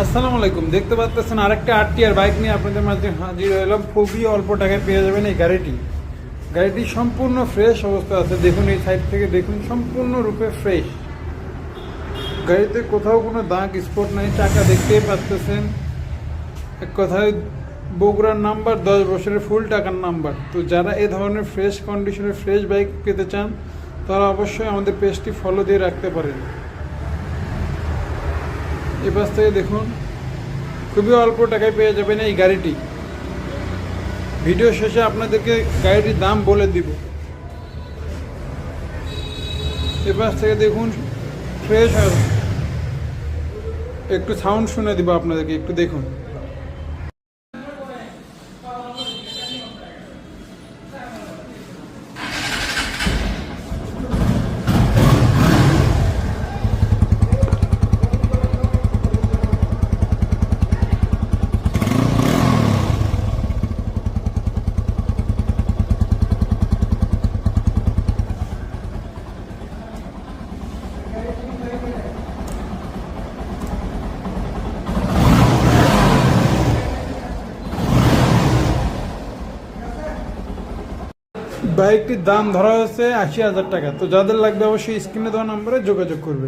আসসালামু আলাইকুম। দেখতে পাচ্ছেন আরেকটা আরটিআর বাইক নিয়ে আপনাদের মাঝে হাজির হলাম। খুবই অল্প টাকায় পেয়ে যাবেন এই গাড়িটি সম্পূর্ণ ফ্রেশ অবস্থা আছে। দেখুন এই সাইড থেকে দেখুন, সম্পূর্ণরূপে ফ্রেশ। গাড়িতে কোথাও কোনো দাগ স্পট নাই, চাকা দেখতেই পাচ্ছেন। এক কথায় বগুড়ার নাম্বার, 10 বছরের ফুল টাকার নাম্বার। তো যারা এই ধরনের ফ্রেশ কন্ডিশনের ফ্রেশ বাইক পেতে চান তারা অবশ্যই আমাদের পেজটি ফলো দিয়ে রাখতে পারেন। এ পাশ থেকে দেখুন, খুবই অল্প টাকায় পেয়ে যাবেন এই গাড়িটি। ভিডিও শেষে আপনাদেরকে গাড়িটির দাম বলে দিব। এ পাশ থেকে দেখুন, ফ্রেশ একটু সাউন্ড শুনে দিব আপনাদেরকে, একটু দেখুন। বাইকটির দাম ধরা হয়েছে 80,000 টাকা। তো যাদের লাগবে অবশ্যই স্ক্রিনে দেওয়া নম্বরে যোগাযোগ করবে।